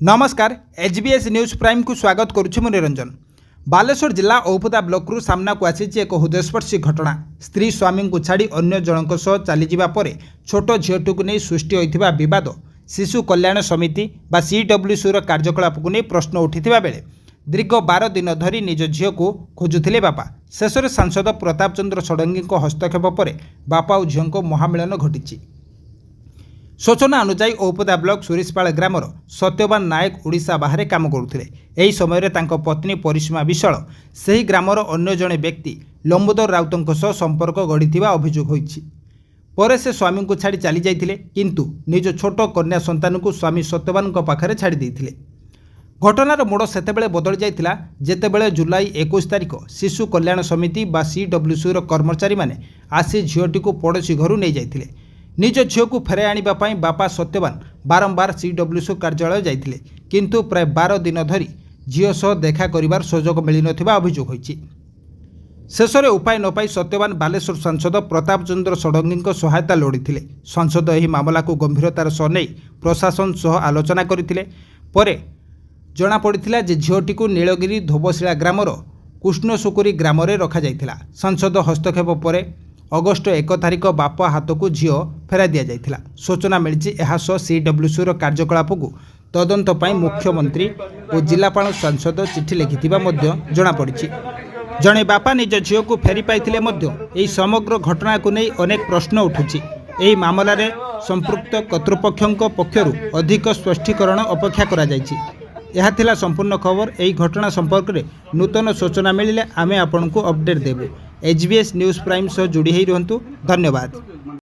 नमस्कार HBs news prime को स्वागत करुछि मु निरंजन। बालेश्वर जिला औपदा ब्लॉक रु सामना को आसी एक हृदयस्पर्शी घटना। स्त्री स्वामी को छाड़ी अन्य जनक सह चली जिबा परे छोट झीटू को नहीं सृष्टि होइथिबा विवाद शिशु कल्याण समिति बा सीडब्ल्यूसी रो कार्यकलाप को नहीं प्रश्न उठिथिबा बेले दीर्घ 12 दिन धरी निज झील को खोजुथिले बापा। शेष में सांसद प्रताप चंद्र षडंगी हस्तक्षेप पर बापा और झील को महामिलन घटी। सूचना अनुसार औपदा ब्लॉक सुरीशपाल ग्रामर सत्यवान नायक ओडिशा बाहर काम करुले। यही समय तांको पत्नी परिसीमा विशाल सही ग्रामर अन्य जड़े व्यक्ति लंबोदर राउतों सह संपर्क गढ़ी अभियोग होइछि। पर से स्वामी को छाड़ी चली जाइथिले, किंतु निज छोट कन्या संतान को स्वामी सत्यवान पाखरे छाड़ी देइथिले। घटनार मोड़ सेतेबेले बदली जाइथिला जेतेबेले जुलाई 21 तारिख शिशु कल्याण समिति बा सीडब्ल्यूसी कर्मचारी माने आसी झीटी को पड़ोशी घर नहीं जाइथिले। निज झील को फेराई आनिबा पई बापा सत्यवान बारंबार सीडब्ल्यूसी कार्यालय जाइथिले, किंतु प्राय 12 दिन धरी झील सह देखा करिवार सुजोग मिली नथिबा अभियोग होइछि। शेष में उपाय न पाई सत्यवान बालेश्वर सांसद प्रताप चंद्र षडंगी सहायता लोड़ीथिले। सांसद यह मामला को गंभीरतार सह नहीं प्रशासन सह आलोचना करथिले। परे जना पड़िथिला जे झीलटी को नीलगिरी धोबशिला ग्रामर कृष्णसुकुरी ग्राम रे रखा जाइथिला। सांसद हस्तक्षेप पर अगस्ट 1 तारिख बापा हाथ को झील फेराई दि जाइथिला। सूचना मिली सीडब्ल्यूसी कार्यकलाप को तदंत पाई मुख्यमंत्री और जिलापाल सांसद चिठी लिखिथिबा मध्य जणा पड़िछि। जणे बापा निज झील को फेरी पाइथिले मध्य एही समग्र घटना को नहीं अनेक प्रश्न उठुछि। एही मामला रे संपृक्त कर्तृपक्षों पक्षरु अधिक स्पष्टीकरण अपेक्षा करा जाइछि। यह थिला संपूर्ण खबर। यही घटना संपर्क में नूतन सूचना मिलिले आमे आपनको अपडेट देबु। एचबीएस न्यूज प्राइम सह जोड़ी होई रहंतु। धन्यवाद।